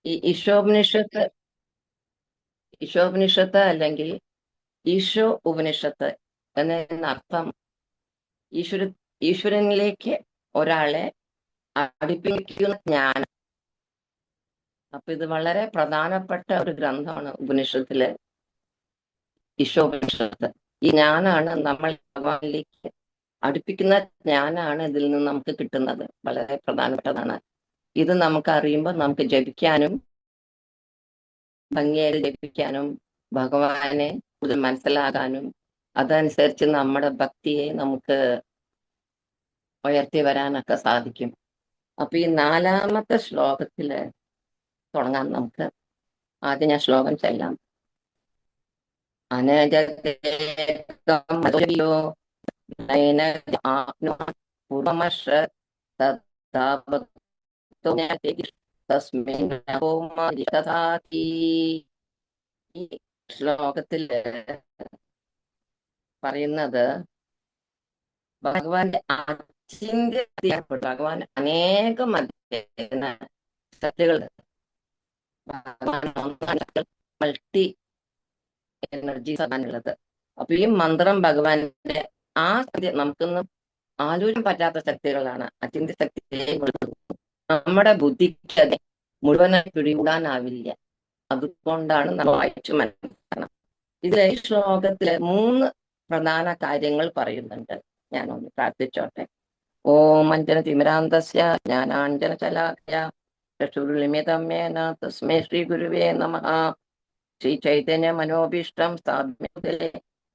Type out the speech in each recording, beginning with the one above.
ഈ ഈശോപനിഷത്ത് അല്ലെങ്കിൽ ഈശോ ഉപനിഷത്ത് എന്നതിനർത്ഥം ഈശ്വര ഈശ്വരനിലേക്ക് ഒരാളെ അടുപ്പിക്കുന്ന ജ്ഞാനം. അപ്പൊ ഇത് വളരെ പ്രധാനപ്പെട്ട ഒരു ഗ്രന്ഥമാണ് ഉപനിഷത്തിലെ ഈശോപനിഷത്ത്. ഈ ജ്ഞാനാണ് നമ്മൾ ഭഗവാനിലേക്ക് അടുപ്പിക്കുന്ന ജ്ഞാനാണ് ഇതിൽ നിന്ന് നമുക്ക് കിട്ടുന്നത്. വളരെ പ്രധാനപ്പെട്ടതാണ്. ഇത് നമുക്ക് അറിയുമ്പോൾ നമുക്ക് ജപിക്കാനും ഭംഗിയായി ജപിക്കാനും ഭഗവാനെ കൂടുതൽ മനസ്സിലാകാനും അതനുസരിച്ച് നമ്മുടെ ഭക്തിയെ നമുക്ക് ഉയർത്തി വരാനൊക്കെ സാധിക്കും. അപ്പൊ ഈ 4-ാമത്തെ ശ്ലോകത്തില് തുടങ്ങാം നമുക്ക്. ആദ്യം ഞാൻ ശ്ലോകം ചെല്ലാം. അനജോ പൂർവമർഷ ഈ ശ്ലോകത്തില് പറയുന്നത് ഭഗവാന്റെ അചിന്ത്യ ഭഗവാൻ അനേകം ശക്തികൾ മൾട്ടി എനർജി ഉള്ളത്. അപ്പൊ ഈ മന്ത്രം ഭഗവാന്റെ ആ നമുക്കൊന്നും ആലോചിക്കാൻ പറ്റാത്ത ശക്തികളാണ്. അചിന്ത്യ ശക്തിയെ നമ്മുടെ ബുദ്ധിക്ക് അത് മുഴുവനായി പിടികൂടാനാവില്ല. അതുകൊണ്ടാണ് നമ്മൾ വായിച്ചു മനസ്സിലാക്കണം. ഇതിലെ ഈ ശ്ലോകത്തിലെ 3 പ്രധാന കാര്യങ്ങൾ പറയുന്നുണ്ട്. ഞാനൊന്ന് പ്രാർത്ഥിച്ചോട്ടെ. ഓം അഞ്ജന തിമിരാന്തസ്യ ജ്ഞാനാഞ്ജന ശലാഖയ ചക്ഷുർലിമിതമേന തസ്മൈ ശ്രീ ഗുരുവേ നമഃ. ശ്രീ ചൈതന്യ മനോഭീഷ്ടം സ്ഥാപിതേ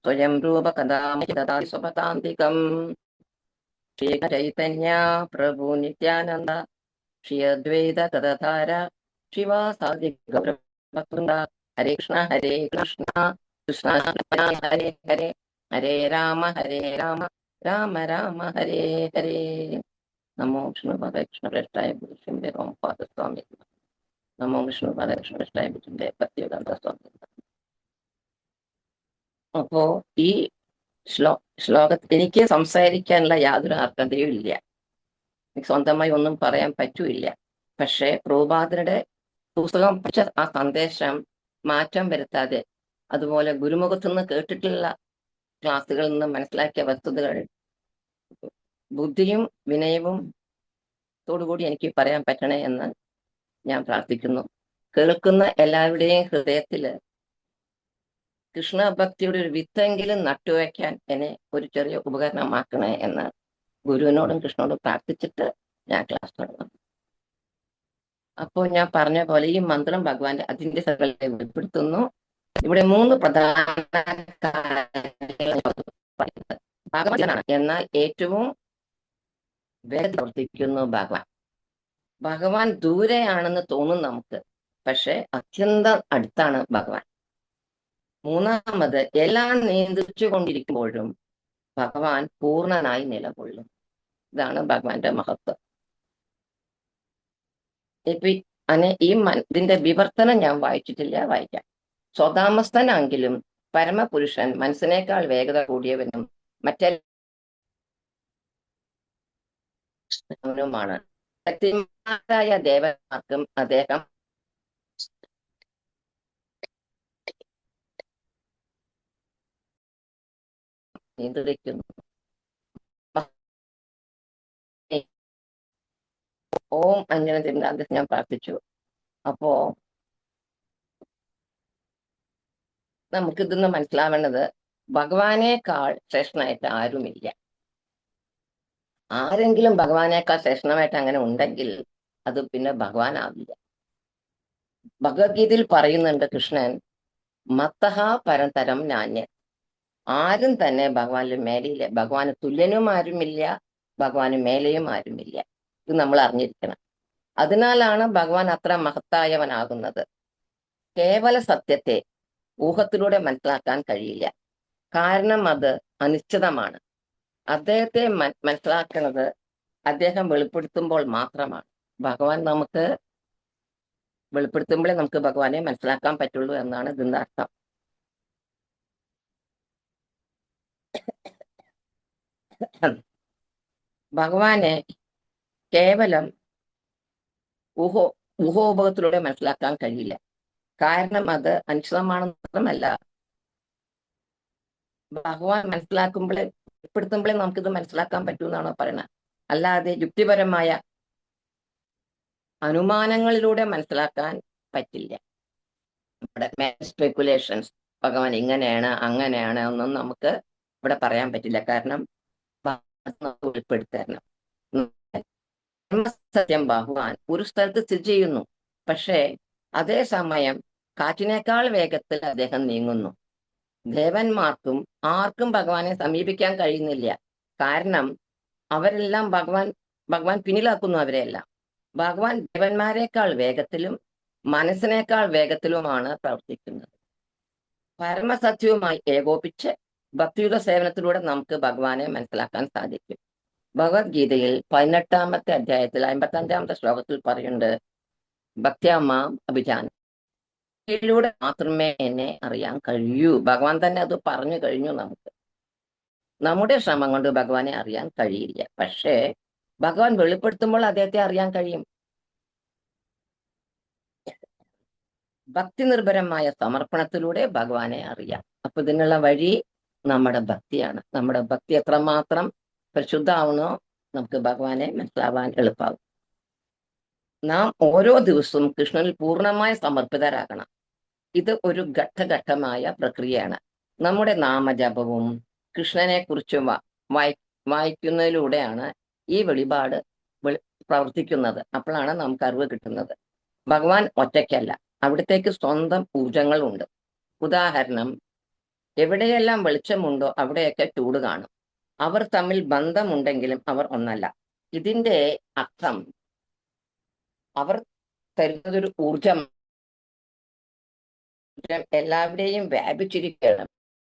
സ്വയം രൂപ കഥാമി ദദാതി സ്വപതാന്തികം. ശ്രീ ചൈതന്യ പ്രഭു നിത്യാനന്ദ ശ്രീ അദ്വൈത ഗദാധര ശിവാസാദി ഗൗരവ. ഹരേ കൃഷ്ണ കൃഷ്ണ ഹരേ ഹരേ, ഹരേ രാമ രാമ രാമ ഹരേ ഹരേ. നമോ വിഷ്ണു കൃഷ്ണ പ്രേഷ്ഠായ പുരുഷന്റെ ഓംപാദസ്വാമി. നമോ വിഷ്ണു കൃഷ്ണ പ്രേഷ്ഠായ പുരുഷന്റെ ഭക്തിവേദാന്ത സ്വാമി. അപ്പോ ഈ ശ്ലോകത്തിൽ എനിക്ക് സംസാരിക്കാനുള്ള യാതൊരു അർഹതയും ഇല്ല. എനിക്ക് സ്വന്തമായി ഒന്നും പറയാൻ പറ്റൂല്ല. പക്ഷെ പ്രഭുപാദരുടെ പുസ്തകം പഠിച്ച ആ സന്ദേശം മാറ്റം വരുത്താതെ, അതുപോലെ ഗുരുമുഖത്തു നിന്ന് കേട്ടിട്ടുള്ള ക്ലാസ്സുകളിൽ നിന്ന് മനസ്സിലാക്കിയ വസ്തുതകൾ ബുദ്ധിയും വിനയവും തോടുകൂടി എനിക്ക് പറയാൻ പറ്റണേ എന്ന് ഞാൻ പ്രാർത്ഥിക്കുന്നു. കേൾക്കുന്ന എല്ലാവരുടെയും ഹൃദയത്തില് കൃഷ്ണഭക്തിയുടെ ഒരു വിത്തെങ്കിലും നട്ടുവയ്ക്കാൻ എന്നെ ഒരു ചെറിയ ഉപകരണമാക്കണേ എന്ന് ഗുരുവിനോടും കൃഷ്ണനോടും പ്രാർത്ഥിച്ചിട്ട് ഞാൻ ക്ലാസ് തുടങ്ങും. അപ്പോൾ ഞാൻ പറഞ്ഞ പോലെ ഈ മന്ത്രം ഭഗവാന്റെ അതിന്റെ സകലത്തെ വെളിപ്പെടുത്തുന്നു. ഇവിടെ 3 പ്രധാന ഭഗവാനാണ്, എന്നാൽ ഏറ്റവും വേഗം പ്രവർത്തിക്കുന്നു ഭഗവാൻ. ഭഗവാൻ ദൂരെയാണെന്ന് തോന്നും നമുക്ക്, പക്ഷെ അത്യന്തം അടുത്താണ് ഭഗവാൻ. മൂന്നാമത്, എല്ലാം നിയന്ത്രിച്ചു കൊണ്ടിരിക്കുമ്പോഴും ഭഗവാൻ പൂർണ്ണനായി നിലകൊള്ളും. ഇതാണ് ഭഗവാന്റെ മഹത്വം. ഇപ്പൊ ഇതിന്റെ വിവർത്തനം ഞാൻ വായിച്ചിട്ടില്ല, വായിക്കാം. സ്വതാമസ്ഥനാണെങ്കിലും പരമപുരുഷൻ മനസ്സിനേക്കാൾ വേഗത കൂടിയവനും മറ്റെല്ലാവനുമാണ്. ശക്തിമാനായ ദേവന്മാർക്കും അദ്ദേഹം നിയന്ത്രിക്കുന്നു. ഓം അഞ്ജന തിരുനാഥ് ഞാൻ പ്രാർത്ഥിച്ചു. അപ്പോ നമുക്കിതൊന്ന് മനസ്സിലാവേണ്ടത്, ഭഗവാനേക്കാൾ ശ്രേഷ്ഠനായിട്ട് ആരുമില്ല. ആരെങ്കിലും ഭഗവാനേക്കാൾ ശ്രേഷ്ഠമായിട്ട് അങ്ങനെ ഉണ്ടെങ്കിൽ അത് പിന്നെ ഭഗവാനാവില്ല. ഭഗവത്ഗീതയിൽ പറയുന്നുണ്ട് കൃഷ്ണൻ, മത്തഹ പരതരം നാന്യ. ആരും തന്നെ ഭഗവാനിൽ മേലെയില്ല. ഭഗവാന് തുല്യനും ആരുമില്ല, ഭഗവാന് മേലെയും ആരുമില്ല. ഇത് നമ്മൾ അറിഞ്ഞിരിക്കണം. അതിനാലാണ് ഭഗവാൻ അത്ര മഹത്തായവനാകുന്നത്. കേവല സത്യത്തെ ഊഹത്തിലൂടെ മനസ്സിലാക്കാൻ കഴിയില്ല. കാരണം അത് അനിശ്ചിതമാണ്. അദ്ദേഹത്തെ മനസ്സിലാക്കുന്നത് അദ്ദേഹം വെളിപ്പെടുത്തുമ്പോൾ മാത്രമാണ്. ഭഗവാൻ നമുക്ക് വെളിപ്പെടുത്തുമ്പോഴേ നമുക്ക് ഭഗവാനെ മനസ്സിലാക്കാൻ പറ്റുള്ളൂ എന്നാണ് ഇതിന്റെ അർത്ഥം. ഭഗവാനെ കേവലം ഊഹോപകത്തിലൂടെ മനസ്സിലാക്കാൻ കഴിയില്ല. കാരണം അത് അനിശ്ചിതമാണെന്ന് മാത്രമല്ല, ഭഗവാൻ മനസ്സിലാക്കുമ്പോഴേ വെളിപ്പെടുത്തുമ്പോഴേ നമുക്കിത് മനസ്സിലാക്കാൻ പറ്റൂ എന്നാണോ പറയണത്. അല്ലാതെ യുക്തിപരമായ അനുമാനങ്ങളിലൂടെ മനസ്സിലാക്കാൻ പറ്റില്ല. നമ്മുടെ സ്പെക്കുലേഷൻസ് ഭഗവാൻ ഇങ്ങനെയാണ് അങ്ങനെയാണ് ഒന്നും നമുക്ക് ഇവിടെ പറയാൻ പറ്റില്ല. കാരണം വെളിപ്പെടുത്തരണം. സത്യം ഭഗവാൻ ഒരു സ്ഥലത്ത് സ്ഥിതി ചെയ്യുന്നു, പക്ഷേ അതേസമയം കാറ്റിനേക്കാൾ വേഗത്തിൽ അദ്ദേഹം നീങ്ങുന്നു. ദേവന്മാർക്കും ആർക്കും ഭഗവാനെ സമീപിക്കാൻ കഴിയുന്നില്ല. കാരണം അവരെല്ലാം ഭഗവാൻ പിന്നിലാക്കുന്നു അവരെല്ലാം. ഭഗവാൻ ദേവന്മാരെക്കാൾ വേഗത്തിലും മനസ്സിനേക്കാൾ വേഗത്തിലുമാണ് പ്രവർത്തിക്കുന്നത്. പരമസത്യവുമായി ഏകോപിച്ച് ഭക്തിയുത സേവനത്തിലൂടെ നമുക്ക് ഭഗവാനെ മനസ്സിലാക്കാൻ സാധിക്കും. ഭഗവത്ഗീതയിൽ 18-ാമത്തെ അധ്യായത്തിൽ 55-ാമത്തെ ശ്ലോകത്തിൽ പറയുന്നുണ്ട്, ഭക്തിയാമാം അഭിജാന, ഇതിലൂടെ മാത്രമേ എന്നെ അറിയാൻ കഴിയൂ. ഭഗവാൻ തന്നെ അത് പറഞ്ഞു കഴിഞ്ഞു. നമ്മുടെ ശ്രമം കൊണ്ട് ഭഗവാനെ അറിയാൻ കഴിയില്ല. പക്ഷേ ഭഗവാൻ വെളിപ്പെടുത്തുമ്പോൾ അദ്ദേഹത്തെ അറിയാൻ കഴിയും. ഭക്തി നിർഭരമായ സമർപ്പണത്തിലൂടെ ഭഗവാനെ അറിയാം. അപ്പൊ ഇതിനുള്ള വഴി നമ്മുടെ ഭക്തിയാണ്. നമ്മുടെ ഭക്തി എത്രമാത്രം പരിശുദ്ധമാവണോ നമുക്ക് ഭഗവാനെ മനസ്സിലാവാൻ എളുപ്പമാകും. നാം ഓരോ ദിവസവും കൃഷ്ണനിൽ പൂർണ്ണമായി സമർപ്പിതരാകണം. ഇത് ഒരു ഘട്ടഘട്ടമായ പ്രക്രിയയാണ്. നമ്മുടെ നാമജപവും കൃഷ്ണനെ കുറിച്ച് വായിക്കുന്നതിലൂടെയാണ് ഈ വെളിപാട് പ്രവർത്തിക്കുന്നത്. അപ്പോഴാണ് നമുക്ക് അറിവ് കിട്ടുന്നത്. ഭഗവാൻ ഒറ്റയ്ക്കല്ല, അവിടത്തേക്ക് സ്വന്തം ഊർജങ്ങളുണ്ട്. ഉദാഹരണം, എവിടെയെല്ലാം വെളിച്ചമുണ്ടോ അവിടെയൊക്കെ ചൂട് കാണും. അവർ തമ്മിൽ ബന്ധമുണ്ടെങ്കിലും അവർ ഒന്നല്ല. ഇതിന്റെ അർത്ഥം അവർ തരുന്നതൊരു ഊർജം എല്ലാവരെയും വ്യാപിച്ചിരിക്കുകയാണ്.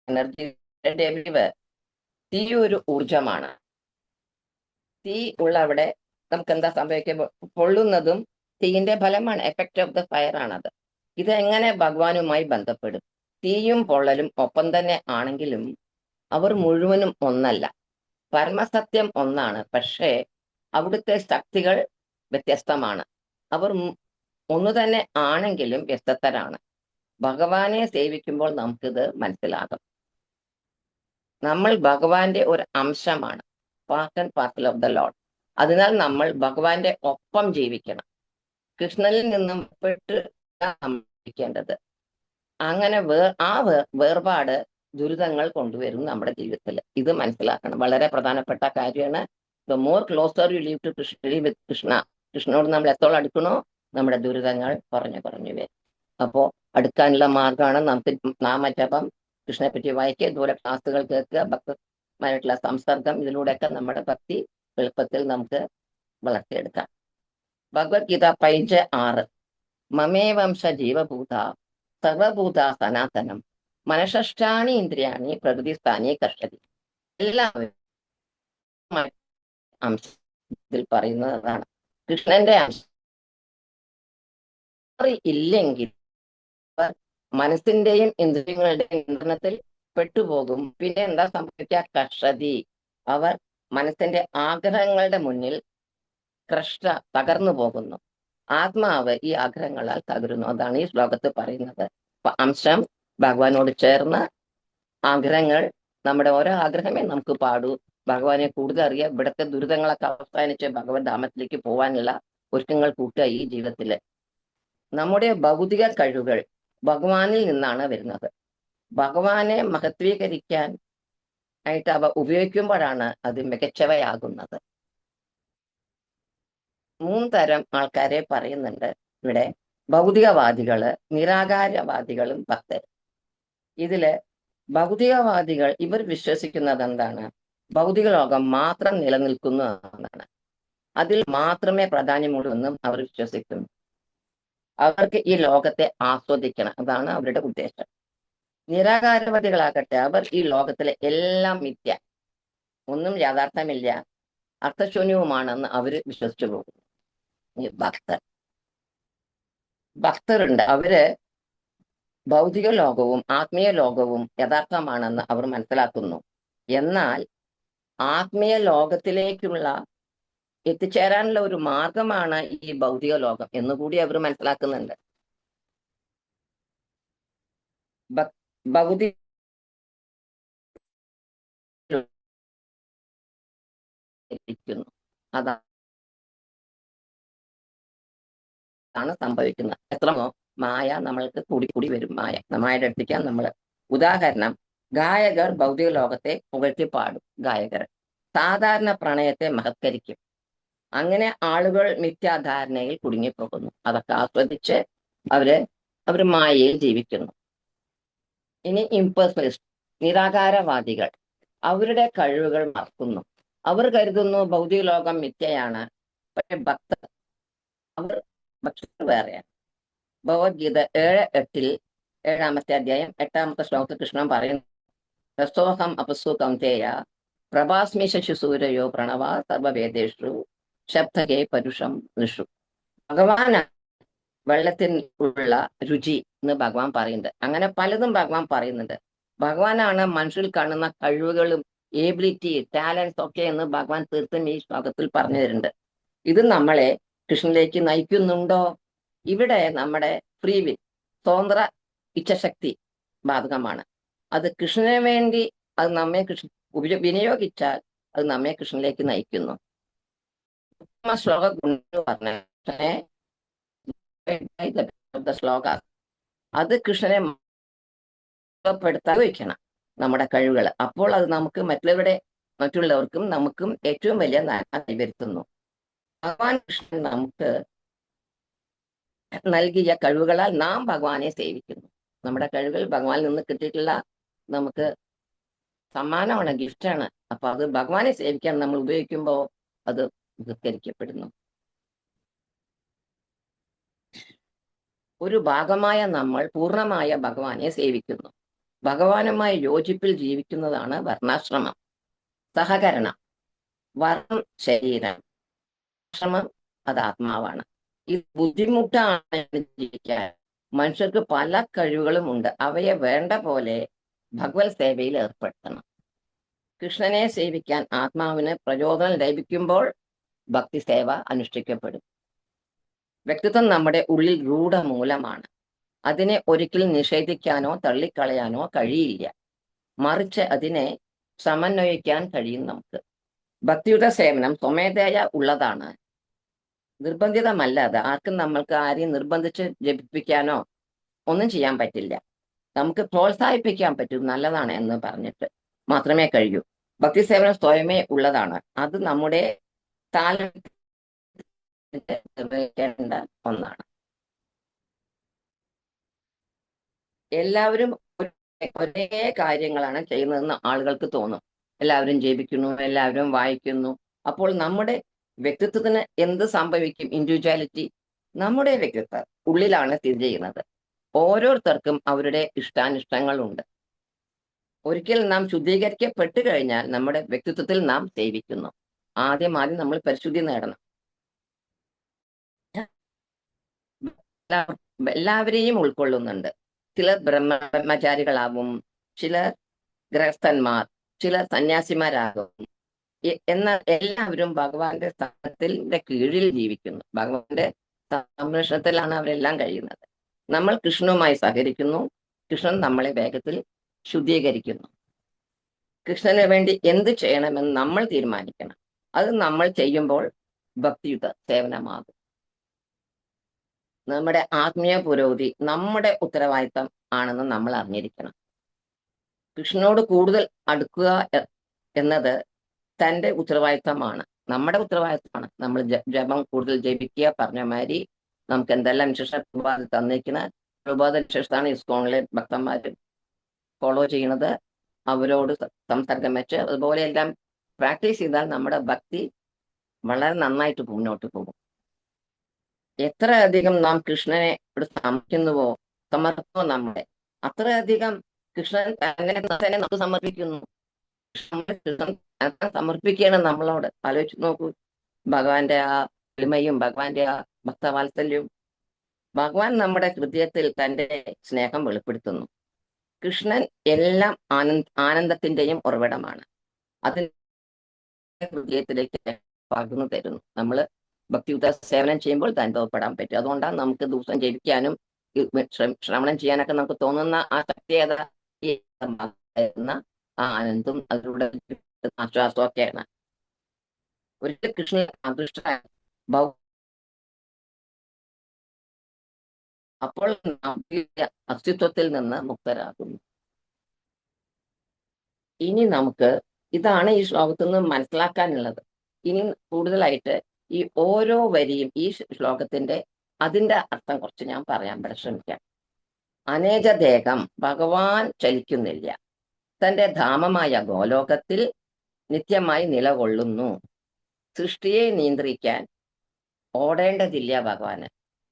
എനർജി തീ ഒരു ഊർജമാണ്. തീ ഉള്ള അവിടെ നമുക്ക് എന്താ സംഭവിക്കുക? പൊള്ളുന്നതും തീയിന്റെ ഫലമാണ്, എഫക്റ്റ് ഓഫ് ദ ഫയർ ആണത്. ഇത് എങ്ങനെ ഭഗവാനുമായി ബന്ധപ്പെടും? തീയും പൊള്ളലും ഒപ്പം തന്നെ ആണെങ്കിലും അവർ മുഴുവനും ഒന്നല്ല. പരമസത്യം ഒന്നാണ്, പക്ഷേ അവിടുത്തെ ശക്തികൾ വ്യത്യസ്തമാണ്. അവർ ഒന്നു തന്നെ ആണെങ്കിലും വ്യത്യസ്തരാണ്. ഭഗവാനെ സേവിക്കുമ്പോൾ നമുക്കിത് മനസ്സിലാകും. നമ്മൾ ഭഗവാന്റെ ഒരു അംശമാണ്, part and parcel of the lord. അതിനാൽ നമ്മൾ ഭഗവാന്റെ ഒപ്പം ജീവിക്കണം. കൃഷ്ണനിൽ നിന്നും ജീവിക്കേണ്ടത്. അങ്ങനെ വേർപാട് ദുരിതങ്ങൾ കൊണ്ടുവരും നമ്മുടെ ജീവിതത്തിൽ. ഇത് മനസ്സിലാക്കണം, വളരെ പ്രധാനപ്പെട്ട കാര്യമാണ്. The more closer you live to with Krishna, കൃഷ്ണനോട് നമ്മൾ എത്തോളം അടുക്കണോ നമ്മുടെ ദുരിതങ്ങൾ കുറഞ്ഞു വരും. അപ്പോ അടുക്കാനുള്ള മാർഗമാണ് നമുക്ക് നാമജപം, കൃഷ്ണനെ പറ്റി വായിക്കുക, ദൂരെ ക്ലാസ്സുകൾ കേൾക്കുക, ഭക്തമായിട്ടുള്ള സംസർഗം. ഇതിലൂടെയൊക്കെ നമ്മുടെ ഭക്തി എളുപ്പത്തിൽ നമുക്ക് വളർത്തിയെടുക്കാം. ഭഗവത്ഗീത 15:6 മമേ വംശ ജീവഭൂത സർവഭൂത സനാതനം മനഃഷ്ടാനി ഇന്ദ്രിയാണി പ്രകൃതിസ്ഥാനി കർഷതി. എല്ലാവരും അംശത്തിൽ പറയുന്നതാണ്. കൃഷ്ണന്റെ അംശം ഇല്ലെങ്കിൽ മനസ്സിന്റെയും ഇന്ദ്രിയങ്ങളുടെയും നിയന്ത്രണത്തിൽ പെട്ടുപോകും. പിന്നെ എന്താ സംഭവിക്കുക? കർഷതി, അവർ മനസ്സിന്റെ ആഗ്രഹങ്ങളുടെ മുന്നിൽ തകർന്നു പോകുന്നു. ആത്മാവ് ഈ ആഗ്രഹങ്ങളാൽ തകരുന്നു. അതാണ് ഈ ശ്ലോകത്ത് പറയുന്നത്. അംശം ഭഗവാനോട് ചേർന്ന് ആഗ്രഹങ്ങൾ, നമ്മുടെ ഓരോ ആഗ്രഹമേ നമുക്ക് പാടൂ. ഭഗവാനെ കൂടുതൽ അറിയാം. ഇവിടുത്തെ ദുരിതങ്ങളൊക്കെ അവസാനിച്ച് ഭഗവത് ധാമത്തിലേക്ക് പോകാനുള്ള ഒരുക്കങ്ങൾ കൂട്ടുക ഈ ജീവിതത്തില്. നമ്മുടെ ഭൗതിക കഴിവുകൾ ഭഗവാനിൽ നിന്നാണ് വരുന്നത്. ഭഗവാനെ മഹത്വീകരിക്കാൻ ആയിട്ട് അവ ഉപയോഗിക്കുമ്പോഴാണ് അത് മികച്ചവയാകുന്നത്. 3 തരം ആൾക്കാരെ പറയുന്നുണ്ട് ഇവിടെ: ഭൗതികവാദികള്, നിരാകാരവാദികളും ഭക്തരും. ഇതില് ഭൗതികവാദികൾ ഇവർ വിശ്വസിക്കുന്നത് എന്താണ്? ഭൗതിക ലോകം മാത്രം നിലനിൽക്കുന്നു എന്നാണ്. അതിൽ മാത്രമേ പ്രാധാന്യമുള്ളൂ എന്നും അവർ വിശ്വസിക്കുന്നു. അവർക്ക് ഈ ലോകത്തെ ആസ്വദിക്കണം, അതാണ് അവരുടെ ഉദ്ദേശം. നിരാകാരവാദികളാകട്ടെ, അവർ ഈ ലോകത്തിലെ എല്ലാം മിഥ്യ, ഒന്നും യാഥാർത്ഥ്യമില്ല, അർത്ഥശൂന്യവുമാണെന്ന് അവര് വിശ്വസിച്ചു പോകുന്നു. ഭക്തരുണ്ട്, അവര് ഭൗതിക ലോകവും ആത്മീയ ലോകവും യഥാർത്ഥമാണെന്ന് അവർ മനസ്സിലാക്കുന്നു. എന്നാൽ ആത്മീയ ലോകത്തിലേക്കുള്ള എത്തിച്ചേരാനുള്ള ഒരു മാർഗമാണ് ഈ ഭൗതിക ലോകം എന്നുകൂടി അവർ മനസ്സിലാക്കുന്നുണ്ട്. ഭൗതിക അതാണ് സംഭവിക്കുന്നത്. എത്രമോ മായ നമ്മൾക്ക് കൂടി കൂടി വരും. മായയുടെ അടുത്തേക്കാണ് നമ്മൾ. ഉദാഹരണം, ഗായകർ ഭൗതിക ലോകത്തെ പുകഴ്ത്തി പാടും. ഗായകർ സാധാരണ പ്രണയത്തെ മഹത്കരിക്കും. അങ്ങനെ ആളുകൾ മിഥ്യാധാരണയിൽ കുടുങ്ങിപ്പോകുന്നു. അതൊക്കെ ആസ്വദിച്ച് അവര് മായയിൽ ജീവിക്കുന്നു. ഇനി ഇംപേഴ്സണലിസ്റ്റ്, നിരാകാരവാദികൾ, അവരുടെ കഴിവുകൾ മറക്കുന്നു. അവർ കരുതുന്നു ഭൗതിക ലോകം മിഥ്യയാണ്. പക്ഷെ അവർ ഭക്തർ വേറെയാണ്. ഭഗവത്ഗീത 7:8 7-ാമത്തെ അധ്യായം 8-ാമത്തെ ശ്ലോകത്തിൽ കൃഷ്ണൻ പറയുന്നു, രസോഹം അപസു കൗന്ദേയ പ്രഭാസ്മി ശശിസൂരയോ പ്രണവ സർവവേദേഷു ശബ്ദകേ പരുഷം നിഷു. ഭഗവാനാണ് വെള്ളത്തിൽ ഉള്ള രുചി എന്ന് ഭഗവാൻ പറയുന്നുണ്ട്. അങ്ങനെ പലതും ഭഗവാൻ പറയുന്നുണ്ട്. ഭഗവാനാണ് മനുഷ്യരിൽ കാണുന്ന കഴിവുകളും ഏബിലിറ്റി, ടാലൻസ് ഒക്കെ എന്ന് ഭഗവാൻ തീർത്തും ഈ ശ്ലോകത്തിൽ പറഞ്ഞു തരുന്നുണ്ട്. ഇത് നമ്മളെ കൃഷ്ണനിലേക്ക് നയിക്കുന്നുണ്ടോ? ഇവിടെ നമ്മുടെ ഫ്രീ വിൽ, സ്വതന്ത്ര ഇച്ഛശക്തി ബാധകമാണ്. അത് കൃഷ്ണന് വേണ്ടി അത് നമ്മെ വിനിയോഗിച്ചാൽ അത് നമ്മെ കൃഷ്ണനിലേക്ക് നയിക്കുന്നു. ശ്ലോക ഗുണം പറഞ്ഞ ശ്ലോക അത് കൃഷ്ണനെ പെടുത്താൻ നമ്മുടെ കഴിവുകൾ. അപ്പോൾ അത് നമുക്ക് മറ്റുള്ളവർക്കും നമുക്കും ഏറ്റവും വലിയ നന്മ കൈവരുത്തുന്നു. ഭഗവാൻ കൃഷ്ണൻ നമുക്ക് നൽകിയ കഴിവുകളാൽ നാം ഭഗവാനെ സേവിക്കുന്നു. നമ്മുടെ കഴിവുകൾ ഭഗവാനിൽ നിന്ന് കിട്ടിയിട്ടുള്ള നമുക്ക് സമ്മാനമാണ്, ഗിഫ്റ്റാണ്. അപ്പൊ അത് ഭഗവാനെ സേവിക്കാൻ നമ്മൾ ഉപയോഗിക്കുമ്പോൾ അത് ബഹിഷ്കരിക്കപ്പെടുന്നു. ഒരു ഭാഗമായ നമ്മൾ പൂർണ്ണമായ ഭഗവാനെ സേവിക്കുന്നു. ഭഗവാനുമായി യോജിപ്പിൽ ജീവിക്കുന്നതാണ് വർണ്ണാശ്രമം. സഹകരണം, വർണ്ണം ശരീരം, ആശ്രമം അത് ആത്മാവാണ്. ഇത് ബുദ്ധിമുട്ടാണ് ജീവിക്കാൻ. മനുഷ്യർക്ക് പല കഴിവുകളും ഉണ്ട്. അവയെ വേണ്ട പോലെ ഭഗവത് സേവയിൽ ഏർപ്പെടുത്തണം. കൃഷ്ണനെ സേവിക്കാൻ ആത്മാവിന് പ്രചോദനം ലഭിക്കുമ്പോൾ ഭക്തി സേവ അനുഷ്ഠിക്കപ്പെടും. വ്യക്തിത്വം നമ്മുടെ ഉള്ളിൽ രൂഢമൂലമാണ്. അതിനെ ഒരിക്കലും നിഷേധിക്കാനോ തള്ളിക്കളയാനോ കഴിയില്ല. മറിച്ച് അതിനെ സമന്വയിക്കാൻ കഴിയും നമുക്ക്. ഭക്തിയുടെ സേവനം സ്വമേധയാ ഉള്ളതാണ്, നിർബന്ധിതമല്ലാതെ. നമ്മൾക്ക് ആരെയും നിർബന്ധിച്ച് ജപിപ്പിക്കാനോ ഒന്നും ചെയ്യാൻ പറ്റില്ല. നമുക്ക് പ്രോത്സാഹിപ്പിക്കാൻ പറ്റും, നല്ലതാണ് എന്ന് പറഞ്ഞിട്ട് മാത്രമേ കഴിയൂ. ഭക്തി സേവനം സ്വയമേ ഉള്ളതാണ്. അത് നമ്മുടെ താല്പര്യം നിർവഹിക്കേണ്ട ഒന്നാണ്. എല്ലാവരും ഒരേ കാര്യങ്ങളാണ് ചെയ്യുന്നതെന്ന് ആളുകൾക്ക് തോന്നും. എല്ലാവരും ജപിക്കുന്നു, എല്ലാവരും വായിക്കുന്നു. അപ്പോൾ നമ്മുടെ വ്യക്തിത്വത്തിന് എന്ത് സംഭവിക്കും? ഇൻഡിവിജ്വാലിറ്റി, നമ്മുടെ വ്യക്തിത്വം ഉള്ളിലാണ് സ്ഥിതി ചെയ്യുന്നത്. ഓരോരുത്തർക്കും അവരുടെ ഇഷ്ടാനിഷ്ടങ്ങളുണ്ട്. ഒരിക്കൽ നാം ശുദ്ധീകരിക്കപ്പെട്ടു കഴിഞ്ഞാൽ നമ്മുടെ വ്യക്തിത്വത്തിൽ നാം സേവിക്കുന്നു. ആദ്യം നമ്മൾ പരിശുദ്ധി നേടണം. എല്ലാവരെയും ഉൾക്കൊള്ളുന്നുണ്ട്. ചിലർ ബ്രഹ്മചാരികളാവും, ചിലർ ഗൃഹസ്ഥന്മാർ, ചിലർ സന്യാസിമാരാകും. എന്നാൽ എല്ലാവരും ഭഗവാന്റെ സ്ഥാനത്തിന്റെ കീഴിൽ ജീവിക്കുന്നു. ഭഗവാന്റെ സംരക്ഷണത്തിലാണ് അവരെല്ലാം കഴിയുന്നത്. നമ്മൾ കൃഷ്ണനുമായി സഹകരിക്കുന്നു. കൃഷ്ണൻ നമ്മളെ വേഗത്തിൽ ശുദ്ധീകരിക്കുന്നു. കൃഷ്ണന് വേണ്ടി എന്ത് ചെയ്യണമെന്ന് നമ്മൾ തീരുമാനിക്കണം. അത് നമ്മൾ ചെയ്യുമ്പോൾ ഭക്തിയുത സേവനമാകും. നമ്മുടെ ആത്മീയ പുരോഗതി നമ്മുടെ ഉത്തരവാദിത്തം ആണെന്ന് നമ്മൾ അറിഞ്ഞിരിക്കണം. കൃഷ്ണനോട് കൂടുതൽ അടുക്കുക എന്നത് തൻ്റെ ഉത്തരവാദിത്തമാണ്, നമ്മുടെ ഉത്തരവാദിത്തമാണ്. നമ്മൾ ജപം കൂടുതൽ ജപിക്കുക. പറഞ്ഞ മാതിരി നമുക്ക് എന്തെല്ലാം വിശേഷ തന്നിരിക്കുന്ന പ്രഭാത വിശേഷത്താണ് ഇസ്കോണിലെ ഭക്തന്മാർ ഫോളോ ചെയ്യുന്നത്. അവരോട് സംസർഗം വെച്ച് അതുപോലെ എല്ലാം പ്രാക്ടീസ് ചെയ്താൽ നമ്മുടെ ഭക്തി വളരെ നന്നായിട്ട് മുന്നോട്ട് പോകും. എത്ര അധികം നാം കൃഷ്ണനെ സമർപ്പിക്കുന്നുവോ നമ്മുടെ അത്രയധികം കൃഷ്ണൻ തന്നെ നമുക്ക് സമർപ്പിക്കുന്നു. കൃഷ്ണൻ സമർപ്പിക്കുകയാണ് നമ്മളോട്. ആലോചിച്ച് നോക്കൂ, ഭഗവാന്റെ ആ എളിമയും ഭഗവാന്റെ ആ ഭക്തവാത്സല്യവും. ഭഗവാൻ നമ്മുടെ ഹൃദയത്തിൽ തന്റെ സ്നേഹം വെളിപ്പെടുത്തുന്നു. കൃഷ്ണൻ എല്ലാം ആനന്ദത്തിന്റെയും ഉറവിടമാണ്. അതിന്റെ ഹൃദയത്തിലേക്ക് പകർന്നു തരുന്നു. നമ്മൾ ഭക്തിയുക്ത സേവനം ചെയ്യുമ്പോൾ ഇത് അനുഭവപ്പെടാൻ പറ്റും. അതുകൊണ്ടാണ് നമുക്ക് ദിവസം ജപിക്കാനും ശ്രവണം ചെയ്യാനൊക്കെ നമുക്ക് തോന്നുന്ന ആ പ്രത്യേകത എന്ന ആ ആനന്ദം അതിലൂടെ ആശ്വാസവും ഒക്കെയാണ്. ഒരിക്കൽ കൃഷ്ണൻ അദൃഷ്ട അപ്പോൾ അസ്തിത്വത്തിൽ നിന്ന് മുക്തരാകുന്നു. ഇനി നമുക്ക് ഇതാണ് ഈ ശ്ലോകത്തിൽ നിന്ന് മനസ്സിലാക്കാനുള്ളത്. ഇനി കൂടുതലായിട്ട് ഈ ഓരോ വരിയും ഈ ശ്ലോകത്തിന്റെ അതിന്റെ അർത്ഥം കുറച്ച് ഞാൻ പറയാൻ ശ്രമിക്കാം. അനേകദേഹം ഭഗവാൻ ചലിക്കുന്നില്ല. തന്റെ ധാമമായ ഗോലോകത്തിൽ നിത്യമായി നിലകൊള്ളുന്നു. സൃഷ്ടിയെ നിയന്ത്രിക്കാൻ ഓടേണ്ടതില്ല ഭഗവാന്.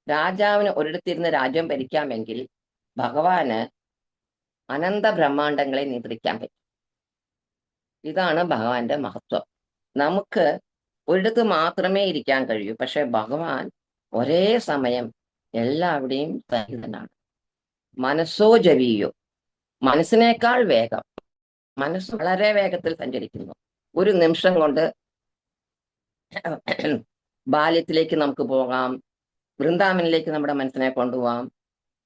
രാജാവിന് ഒരിടത്തിരുന്ന് രാജ്യം ഭരിക്കാമെങ്കിൽ ഭഗവാന് അനന്ത ബ്രഹ്മാണ്ടങ്ങളെ നിയന്ത്രിക്കാൻ പറ്റും. ഇതാണ് ഭഗവാന്റെ മഹത്വം. നമുക്ക് ഒരിടത്ത് മാത്രമേ ഇരിക്കാൻ കഴിയൂ. പക്ഷെ ഭഗവാൻ ഒരേ സമയം എല്ലാവിടെയും സഹിതനാണ്. മനസ്സോ ജവിയോ, മനസ്സിനേക്കാൾ വേഗം. മനസ്സ് വളരെ വേഗത്തിൽ സഞ്ചരിക്കുന്നു. ഒരു നിമിഷം കൊണ്ട് ബാല്യത്തിലേക്ക് നമുക്ക് പോകാം, വൃന്ദാവനിലേക്ക് നമ്മുടെ മനസ്സിനെ കൊണ്ടുപോകാം,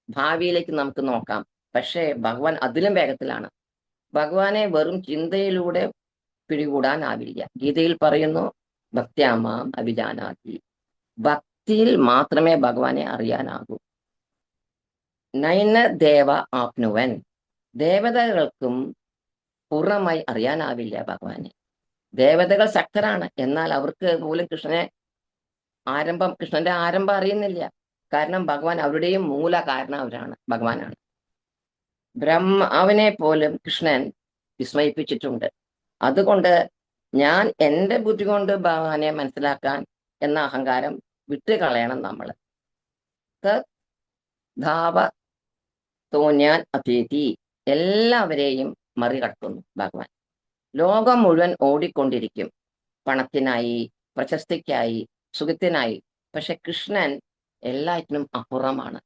ഭാവിയിലേക്ക് നമുക്ക് നോക്കാം. പക്ഷേ ഭഗവാൻ അതിലും വേഗത്തിലാണ്. ഭഗവാനെ വെറും ചിന്തയിലൂടെ പിടികൂടാനാവില്ല. ഗീതയിൽ പറയുന്നു, ഭക്ത്യാമാം അഭിജാനാതി. ഭക്തിയിൽ മാത്രമേ ഭഗവാനെ അറിയാനാകൂ. നൈന ദേവ ആപ്നുവൻ. ദേവതകൾക്കും പൂർണ്ണമായി അറിയാനാവില്ല ഭഗവാനെ. ദേവതകൾ ശക്തരാണ്, എന്നാൽ അവർക്ക് പോലും കൃഷ്ണന്റെ ആരംഭം അറിയുന്നില്ല. കാരണം ഭഗവാൻ അവരുടെയും മൂല കാരണം അവരാണ്, ഭഗവാനാണ്. ബ്രഹ്മാവിനെ പോലും കൃഷ്ണൻ വിസ്മയിപ്പിച്ചിട്ടുണ്ട്. അതുകൊണ്ട് ഞാൻ എൻ്റെ ബുദ്ധി കൊണ്ട് ഭഗവാനെ മനസ്സിലാക്കാൻ എന്ന അഹങ്കാരം വിട്ടുകളയണം നമ്മൾ. ധാവ തോന്യാൻ അതീതി. എല്ലാവരെയും മറികടക്കുന്നു ഭഗവാൻ. ലോകം മുഴുവൻ ഓടിക്കൊണ്ടിരിക്കും, പണത്തിനായി, പ്രശസ്തിക്കായി, സുഖത്തിനായി. പക്ഷെ കൃഷ്ണൻ എല്ലാറ്റിനും അപ്പുറമാണ്.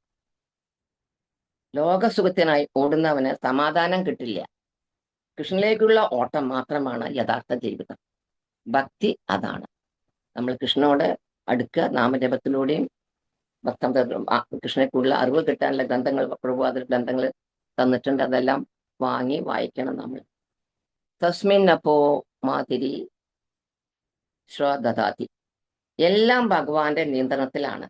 ലോകസുഖത്തിനായി ഓടുന്നവന് സമാധാനം കിട്ടില്ല. കൃഷ്ണനിലേക്കുള്ള ഓട്ടം മാത്രമാണ് യഥാർത്ഥ ജീവിതം. ഭക്തി അതാണ്. നമ്മൾ കൃഷ്ണനോട് അടുക്കുക നാമജപത്തിലൂടെയും കൃഷ്ണനെക്കുള്ള അറിവ് കിട്ടാനുള്ള ഗ്രന്ഥങ്ങൾ, പ്രഭുവാദ ഗ്രന്ഥങ്ങൾ തന്നിട്ടുണ്ട്. അതെല്ലാം വാങ്ങി വായിക്കണം നമ്മൾ. തസ്മിന്നപ്പോ മാതിരി ശ്രദ്ധാതി. എല്ലാം ഭഗവാന്റെ നിയന്ത്രണത്തിലാണ്.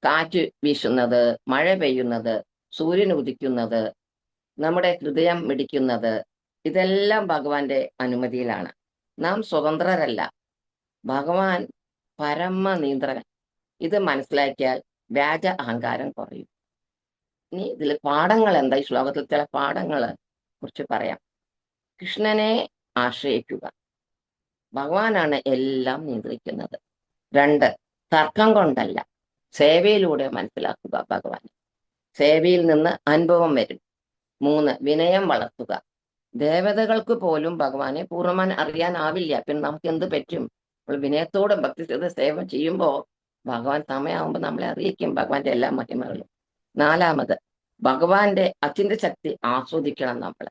കാറ്റ് വീശുന്നത്, മഴ പെയ്യുന്നത്, സൂര്യൻ ഉദിക്കുന്നത്, നമ്മുടെ ഹൃദയം മിടിക്കുന്നത്, ഇതെല്ലാം ഭഗവാന്റെ അനുമതിയിലാണ്. നാം സ്വതന്ത്രരല്ല, ഭഗവാൻ പരമ നിയന്ത്രകൻ. ഇത് മനസ്സിലാക്കിയാൽ വ്യാജ അഹങ്കാരം കുറയും. ഇനി ഇതിൽ പാഠങ്ങൾ എന്താ? ഈ ശ്ലോകത്തിൽ ചില പാഠങ്ങളെ കുറിച്ച് പറയാം. കൃഷ്ണനെ ആശ്രയിക്കുക, ഭഗവാനാണ് എല്ലാം നിയന്ത്രിക്കുന്നത്. 2, തർക്കം കൊണ്ടല്ല, സേവയിലൂടെ മനസ്സിലാക്കുക ഭഗവാൻ. സേവയിൽ നിന്ന് അനുഭവം വരും. 3, വിനയം വളർത്തുക. ദേവതകൾക്ക് പോലും ഭഗവാനെ പൂർണ്ണമായി അറിയാനാവില്ല. പിന്നെ നമുക്ക് എന്ത് പറ്റും? വിനയത്തോടെ ഭക്തി സേവ ചെയ്യുമ്പോൾ ഭഗവാൻ സമയമാകുമ്പോൾ നമ്മളെ അറിയിക്കും ഭഗവാന്റെ എല്ലാ മഹിമകളും. 4, ഭഗവാന്റെ അചിന്ത ശക്തി ആസ്വദിക്കണം നമ്മൾ.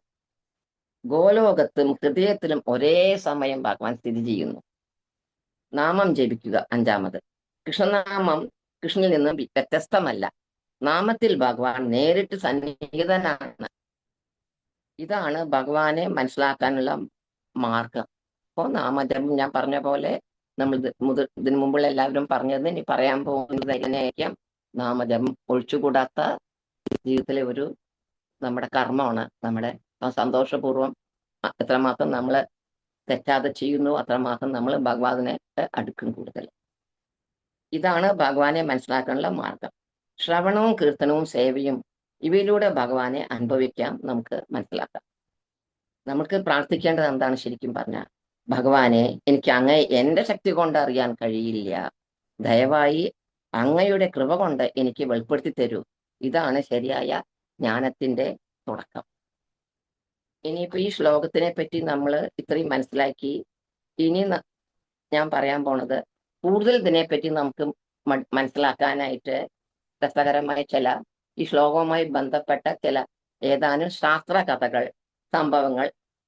ഗോലോകത്തും ഹൃദയത്തിലും ഒരേ സമയം ഭഗവാൻ സ്ഥിതി ചെയ്യുന്നു. നാമം ജപിക്കുക. 5, കൃഷ്ണനാമം കൃഷ്ണനിൽ നിന്നും വ്യത്യസ്തമല്ല. നാമത്തിൽ ഭഗവാൻ നേരിട്ട് സന്നിഹിതനാണ്. ഇതാണ് ഭഗവാനെ മനസ്സിലാക്കാനുള്ള മാർഗം. അപ്പോൾ നാമജപം ഞാൻ പറഞ്ഞ പോലെ നമ്മൾ ഇതിനു മുമ്പുള്ള എല്ലാവരും പറഞ്ഞത് ഇനി പറയാൻ പോകുന്നത് എങ്ങനെയായിരിക്കാം. നാമജപം ഒഴിച്ചുകൂടാത്ത ജീവിതത്തിലെ ഒരു നമ്മുടെ കർമ്മമാണ്. നമ്മുടെ സന്തോഷപൂർവ്വം എത്രമാത്രം നമ്മൾ തെറ്റാതെ ചെയ്യുന്നു അത്രമാത്രം നമ്മൾ ഭഗവാനെ അടുക്കും കൂടുതൽ. ഇതാണ് ഭഗവാനെ മനസ്സിലാക്കാനുള്ള മാർഗം. ശ്രവണവും കീർത്തനവും സേവയും ഇവയിലൂടെ ഭഗവാനെ അനുഭവിക്കാം, നമുക്ക് മനസ്സിലാക്കാം. നമുക്ക് പ്രാർത്ഥിക്കേണ്ടത് എന്താണ്? ശരിക്കും പറഞ്ഞാൽ, ഭഗവാനെ, എനിക്ക് അങ്ങയെ എൻ്റെ ശക്തി കൊണ്ട് അറിയാൻ കഴിയില്ല, ദയവായി അങ്ങയുടെ കൃപ കൊണ്ട് എനിക്ക് വെളിപ്പെടുത്തി തരൂ. ഇതാണ് ശരിയായ ജ്ഞാനത്തിന്റെ തുടക്കം. ഇനിയിപ്പോ ഈ ശ്ലോകത്തിനെ പറ്റി നമ്മൾ ഇത്രയും മനസ്സിലാക്കി. ഇനി ഞാൻ പറയാൻ പോണത് കൂടുതൽ ഇതിനെപ്പറ്റി നമുക്ക് മനസ്സിലാക്കാനായിട്ട് രസകരമായ ചില ഈ ശ്ലോകവുമായി ബന്ധപ്പെട്ട ചില ഏതാനും ശാസ്ത്ര കഥകൾ, സംഭവങ്ങൾ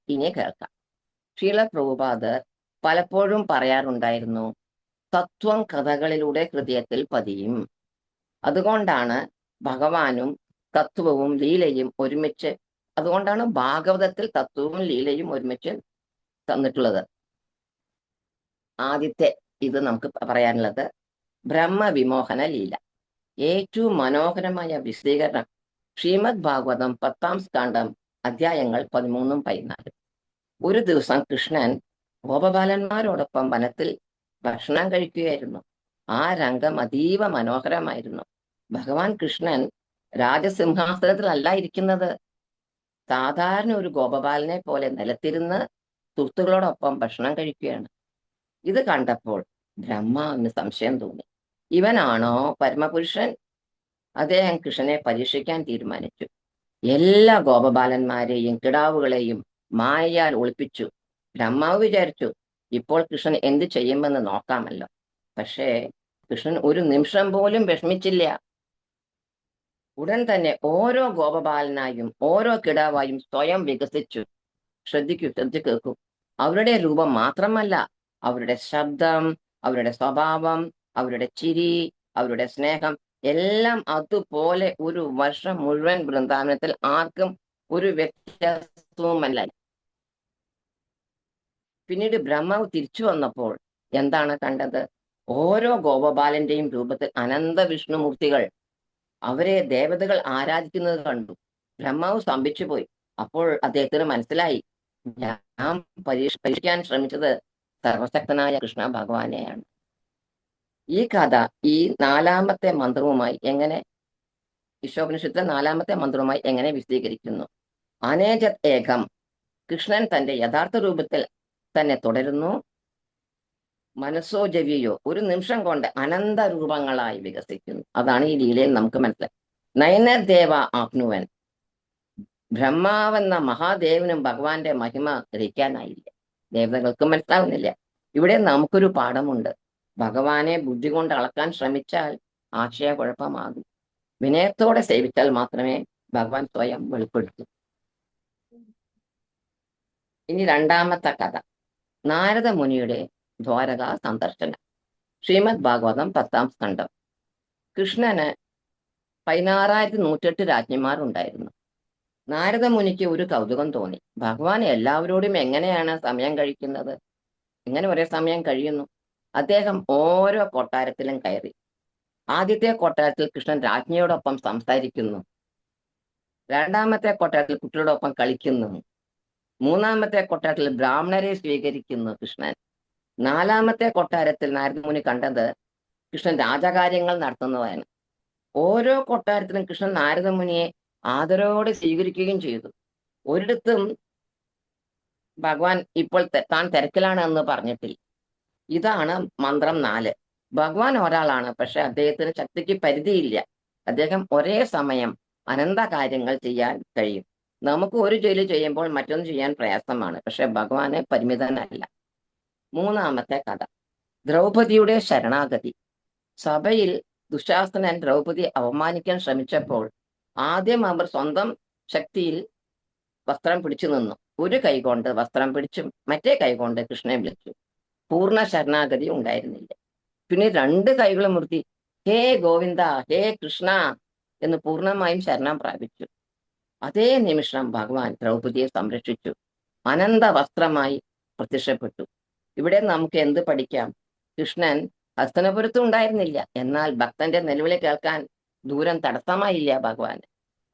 ഇനി കേൾക്കാം. ശ്രീല പ്രഭുപാദർ പലപ്പോഴും പറയാറുണ്ടായിരുന്നു, തത്വം കഥകളിലൂടെ ഹൃദയത്തിൽ പതിയും. അതുകൊണ്ടാണ് ഭഗവാനും തത്വവും ലീലയും ഒരുമിച്ച്, അതുകൊണ്ടാണ് ഭാഗവതത്തിൽ തത്വവും ലീലയും ഒരുമിച്ച് തന്നിട്ടുള്ളത്. ആദ്യത്തെ ഇത് നമുക്ക് പറയാനുള്ളത് ബ്രഹ്മവിമോഹന ലീല. ഏറ്റവും മനോഹരമായ വിശദീകരണം ശ്രീമദ് ഭാഗവതം 10-ാം സ്കന്ധം അധ്യായങ്ങൾ 13-14. ഒരു ദിവസം കൃഷ്ണൻ ഗോപബാലന്മാരോടൊപ്പം വനത്തിൽ ഭക്ഷണം കഴിക്കുകയായിരുന്നു. ആ രംഗം അതീവ മനോഹരമായിരുന്നു. ഭഗവാൻ കൃഷ്ണൻ രാജസിംഹാസനത്തിലല്ല ഇരിക്കുന്നത്. സാധാരണ ഒരു ഗോപബാലനെ പോലെ നിലത്തിരുന്ന് സുഹൃത്തുക്കളോടൊപ്പം ഭക്ഷണം കഴിക്കുകയാണ്. ഇത് കണ്ടപ്പോൾ ബ്രഹ്മാവിന് സംശയം തോന്നി. ഇവനാണോ പരമപുരുഷൻ? അദ്ദേഹം കൃഷ്ണനെ പരീക്ഷിക്കാൻ തീരുമാനിച്ചു. എല്ലാ ഗോപബാലന്മാരെയും കിടാവുകളെയും മായയാൽ ഒളിപ്പിച്ചു. ബ്രഹ്മാവ് വിചാരിച്ചു, ഇപ്പോൾ കൃഷ്ണൻ എന്ത് ചെയ്യുമെന്ന് നോക്കാമല്ലോ. പക്ഷേ കൃഷ്ണൻ ഒരു നിമിഷം പോലും വിഷമിച്ചില്ല. ഉടൻ തന്നെ ഓരോ ഗോപബാലനായും ഓരോ കിടാവായും സ്വയം വികസിച്ചു. ശ്രദ്ധിച്ചു കേൾക്കൂ. അവരുടെ രൂപം മാത്രമല്ല, അവരുടെ ശബ്ദം, അവരുടെ സ്വഭാവം, അവരുടെ ചിരി, അവരുടെ സ്നേഹം എല്ലാം അതുപോലെ ഒരു വർഷം മുഴുവൻ വൃന്ദാവനത്തിൽ ആർക്കും ഒരു വ്യത്യാസവുമല്ല. പിന്നീട് ബ്രഹ്മാവ് തിരിച്ചു വന്നപ്പോൾ എന്താണ് കണ്ടത്? ഓരോ ഗോപബാലന്റെയും രൂപത്തിൽ അനന്ത വിഷ്ണുമൂർത്തികൾ. അവരെ ദേവതകൾ ആരാധിക്കുന്നത് കണ്ടു. ബ്രഹ്മാവ് സ്തംഭിച്ചു പോയി. അപ്പോൾ അദ്ദേഹത്തിന് മനസ്സിലായി, ഞാൻ പരീക്ഷിക്കാൻ ശ്രമിച്ചത് സർവശക്തനായ കൃഷ്ണ ഭഗവാനെയാണ്. ഈ കഥ ഈ 4-ാമത്തെ മന്ത്രവുമായി എങ്ങനെ, ഈശോപനിഷത്തിലെ 4-ാമത്തെ മന്ത്രവുമായി എങ്ങനെ വിശദീകരിക്കുന്നു? അനേജത് ഏകം, കൃഷ്ണൻ തന്റെ യഥാർത്ഥ രൂപത്തിൽ തന്നെ തുടരുന്നു. മനസ്സോ ജവിയോ, ഒരു നിമിഷം കൊണ്ട് അനന്ത രൂപങ്ങളായി വികസിക്കുന്നു. അതാണ് ഈ ലീലയിൽ നമുക്ക് മനസ്സിലായി. നയനദേവ ആപ്നുവൻ, ബ്രഹ്മാവെന്ന മഹാദേവനും ഭഗവാന്റെ മഹിമ ഗ്രഹിക്കാനായില്ല. ദേവതകൾക്ക് മനസ്സിലാവുന്നില്ല. ഇവിടെ നമുക്കൊരു പാഠമുണ്ട്. ഭഗവാനെ ബുദ്ധി കൊണ്ട് അളക്കാൻ ശ്രമിച്ചാൽ ആശയക്കുഴപ്പമാകും. വിനയത്തോടെ സേവിച്ചാൽ മാത്രമേ ഭഗവാൻ സ്വയം വെളിപ്പെടുത്തൂ. ഇനി 2-ാമത്തെ കഥ, നാരദ മുനിയുടെ ദ്വാരക സന്ദർശനം. ശ്രീമദ് ഭാഗവതം 10-ാം സ്കന്ധം. കൃഷ്ണന് 16,108 രാജ്ഞിമാർ ഉണ്ടായിരുന്നു. നാരദ മുനിക്ക് ഒരു കൗതുകം തോന്നി. ഭഗവാൻ എല്ലാവരോടും എങ്ങനെയാണ് സമയം കഴിക്കുന്നത്? എങ്ങനെ ഒരേ സമയം കഴിയുന്നു? അദ്ദേഹം ഓരോ കൊട്ടാരത്തിലും കയറി. ആദ്യത്തെ കൊട്ടാരത്തിൽ കൃഷ്ണൻ രാജ്ഞിയോടൊപ്പം സംസാരിക്കുന്നു. 2-ാമത്തെ കൊട്ടാരത്തിൽ കുട്ടികളോടൊപ്പം കളിക്കുന്നു. 3-ാമത്തെ കൊട്ടാരത്തിൽ ബ്രാഹ്മണരെ സ്വീകരിക്കുന്നു കൃഷ്ണൻ. 4-ാമത്തെ കൊട്ടാരത്തിൽ നാരദമുനി കണ്ടത് കൃഷ്ണൻ രാജകാര്യങ്ങൾ നടത്തുന്നതാണ്. ഓരോ കൊട്ടാരത്തിലും കൃഷ്ണൻ നാരദമുനിയെ ആദരവോടെ സ്വീകരിക്കുകയും ചെയ്തു. ഒരിടത്തും ഭഗവാൻ ഇപ്പോൾ താൻ തിരക്കിലാണ് എന്ന് പറഞ്ഞിട്ടില്ല. ഇതാണ് മന്ത്രം 4. ഭഗവാൻ ഒരാളാണ്, പക്ഷെ അദ്ദേഹത്തിന് ശക്തിക്ക് പരിധിയില്ല. അദ്ദേഹം ഒരേ സമയം അനന്ത കാര്യങ്ങൾ ചെയ്യാൻ കഴിയും. നമുക്ക് ഒരു ജോലി ചെയ്യുമ്പോൾ മറ്റൊന്ന് ചെയ്യാൻ പ്രയാസമാണ്, പക്ഷെ ഭഗവാന് പരിമിതനല്ല. 3-ാമത്തെ കഥ, ദ്രൗപദിയുടെ ശരണാഗതി. സഭയിൽ ദുശാസനൻ ദ്രൗപദിയെ അവമാനിക്കാൻ ശ്രമിച്ചപ്പോൾ ആദ്യം അവർ സ്വന്തം ശക്തിയിൽ വസ്ത്രം പിടിച്ചു നിന്നു. ഒരു കൈകൊണ്ട് വസ്ത്രം പിടിച്ചും മറ്റേ കൈകൊണ്ട് കൃഷ്ണനെ വിളിച്ചു. പൂർണ്ണ ശരണാഗതി ഉണ്ടായിരുന്നില്ല. പിന്നെ 2 കൈകളും മുറുത്തി ഹേ ഗോവിന്ദ, ഹേ കൃഷ്ണ എന്ന് പൂർണ്ണമായും ശരണം പ്രാപിച്ചു. അതേ നിമിഷം ഭഗവാൻ ദ്രൗപദിയെ സംരക്ഷിച്ചു, അനന്ത വസ്ത്രമായി പ്രത്യക്ഷപ്പെട്ടു. ഇവിടെ നമുക്ക് എന്ത് പഠിക്കാം? കൃഷ്ണൻ ഹസ്തനപുരത്തും ഉണ്ടായിരുന്നില്ല, എന്നാൽ ഭക്തന്റെ നിലവിളി കേൾക്കാൻ ദൂരം തടസ്സമായില്ല ഭഗവാൻ.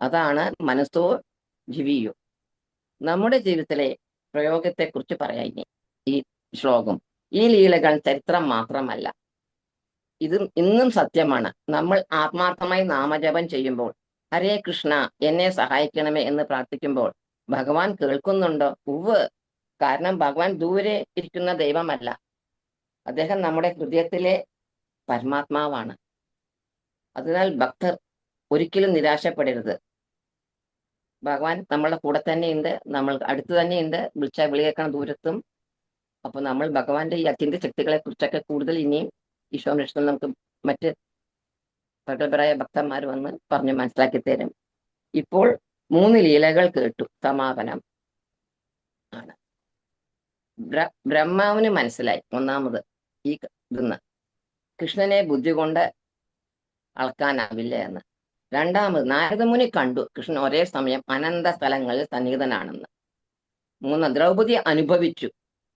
അതാണ് മനസ്സോ ജിവിയോ. നമ്മുടെ ജീവിതത്തിലെ പ്രയോഗത്തെക്കുറിച്ച് പറയാം ഈ ശ്ലോകം. ഈ ലീലകൾ ചരിത്രം മാത്രമല്ല, ഇത് ഇന്നും സത്യമാണ്. നമ്മൾ ആത്മാർത്ഥമായി നാമജപം ചെയ്യുമ്പോൾ, ഹരേ കൃഷ്ണ എന്നെ സഹായിക്കണമേ എന്ന് പ്രാർത്ഥിക്കുമ്പോൾ ഭഗവാൻ കേൾക്കുന്നുണ്ടോ? ഉവ്. കാരണം ഭഗവാൻ ദൂരെ ഇരിക്കുന്ന ദൈവമല്ല, അദ്ദേഹം നമ്മുടെ ഹൃദയത്തിലെ പരമാത്മാവാണ്. അതിനാൽ ഭക്തർ ഒരിക്കലും നിരാശപ്പെടരുത്. ഭഗവാൻ നമ്മളുടെ കൂടെ തന്നെയുണ്ട്, നമ്മൾ അടുത്ത് തന്നെയുണ്ട്. വിളിച്ചാൽ വിളി കേൾക്കണം ദൂരത്തും. അപ്പൊ നമ്മൾ ഭഗവാന്റെ ഈ അത്യന്ത ശക്തികളെ കുറിച്ചൊക്കെ കൂടുതൽ ഇനിയും ഈശോനിഷ്ടം നമുക്ക് മറ്റ് പ്രഗത്ഭരായ ഭക്തന്മാർ വന്ന് പറഞ്ഞ് മനസ്സിലാക്കി തരും. ഇപ്പോൾ 3 ലീലകൾ കേട്ടു. സമാപനം ആണ്. ബ്രഹ്മാവിന് മനസ്സിലായി ഒന്നാമത് ഈ ഇതെന്ന്. കൃഷ്ണനെ ബുദ്ധി കൊണ്ട് അളക്കാനാവില്ല എന്ന്. രണ്ടാമത് നാരദമുനി കണ്ടു കൃഷ്ണൻ ഒരേ സമയം അനന്ത സ്ഥലങ്ങളിൽ സന്നിഹിതനാണെന്ന്. മൂന്ന് ദ്രൗപദി അനുഭവിച്ചു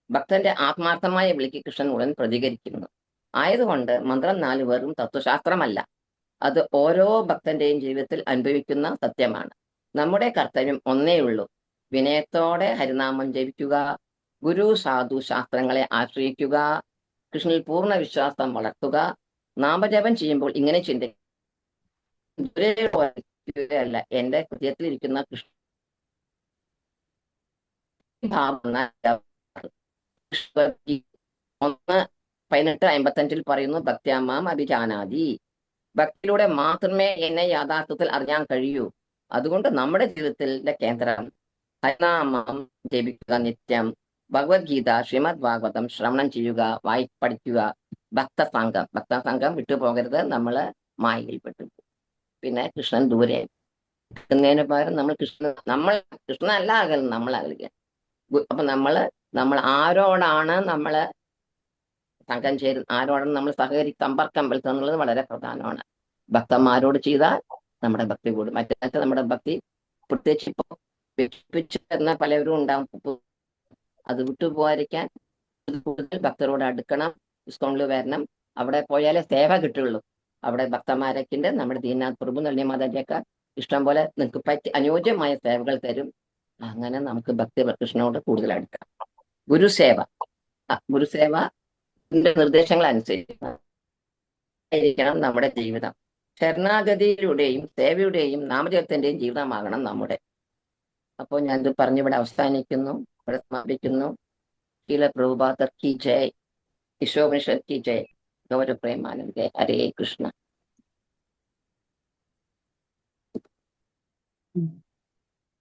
ഭക്തന്റെ ആത്മാർത്ഥമായ വിളിക്ക് കൃഷ്ണൻ ഉടൻ പ്രതികരിക്കുന്നു. ആയതുകൊണ്ട് മന്ത്രം 4 വെറും തത്വശാസ്ത്രമല്ല, അത് ഓരോ ഭക്തന്റെയും ജീവിതത്തിൽ അനുഭവിക്കുന്ന സത്യമാണ്. നമ്മുടെ കർത്തവ്യം ഒന്നേ ഉള്ളൂ: വിനയത്തോടെ ഹരിനാമം ജപിക്കുക, ഗുരു സാധു ശാസ്ത്രങ്ങളെ ആശ്രയിക്കുക, കൃഷ്ണനിൽ പൂർണ്ണ വിശ്വാസം വളർത്തുക. നാമജപം ചെയ്യുമ്പോൾ ഇങ്ങനെ ചിന്തിക്കുകയല്ല, എന്റെ ഹൃദയത്തിലിരിക്കുന്ന കൃഷ്ണ ഭാവന 1:18-55 പറയുന്നു, ഭക്ത്യാമാം അഭിജാനാതി. ഭക്തിയിലൂടെ മാത്രമേ എന്നെ യഥാർത്ഥത്തിൽ അറിയാൻ കഴിയൂ. അതുകൊണ്ട് നമ്മുടെ ജീവിതത്തിന്റെ കേന്ദ്രം ഹരിനാമം ജപിക്കുക, നിത്യം ഭഗവത്ഗീത, ശ്രീമദ് ഭാഗവതം ശ്രവണം ചെയ്യുക, പഠിക്കുക, ഭക്തസംഘം വിട്ടുപോകരുത്. നമ്മള് മായയിൽപ്പെട്ടു. പിന്നെ കൃഷ്ണൻ ദൂരെ നിൽക്കുന്നതിന് പകരം നമ്മൾ കൃഷ്ണനല്ല അകലുന്നത്, നമ്മൾ അകലുക. അപ്പൊ നമ്മൾ ആരോടാണ് നമ്മള് സംഘം ചേരുന്നത്, ആരോടാണ് നമ്മൾ സമ്പർക്കം പുലർത്തുക എന്നുള്ളത് വളരെ പ്രധാനമാണ്. ഭക്തന്മാരോട് ചെയ്താൽ നമ്മുടെ ഭക്തി കൂടും. മറ്റേ നമ്മുടെ ഭക്തി പ്രത്യേകിച്ച് ഇപ്പൊ എന്ന പലരും ഉണ്ടാവും. അത് വിട്ടുപോകാതിരിക്കാൻ കൂടുതൽ ഭക്തരോട് അടുക്കണം, ഇസ്കോണിൽ വരണം. അവിടെ പോയാലേ സേവ കിട്ടുള്ളൂ. അവിടെ ഭക്തന്മാരൊക്കെ ഉണ്ട്. നമ്മുടെ ദീനാഥ് പ്രഭു നളിനി മാതാജിയൊക്കെ ഇഷ്ടം പോലെ നിങ്ങൾക്ക് അനുയോജ്യമായ സേവകൾ തരും. അങ്ങനെ നമുക്ക് ഭക്തി കൃഷ്ണനോട് കൂടുതൽ അടുക്കാം. ഗുരുസേവ നിർദ്ദേശങ്ങൾ അനുസരിക്കണം നമ്മുടെ ജീവിതം. ശരണാഗതിയിലൂടെയും സേവയുടെയും നാമജപത്തിന്റെയും ജീവിതമാകണം നമ്മുടെ. അപ്പോൾ ഞാനിത് പറഞ്ഞിവിടെ അവസാനിക്കുന്നു, ഇവിടെ സമാപിക്കുന്നു. ശീല പ്രഭുപാദർ കി ജയ്, ഈശോപനിഷത്ത് കി ജയ്, ഗൗര പ്രേമാനന്ദേ, Hare Krishna.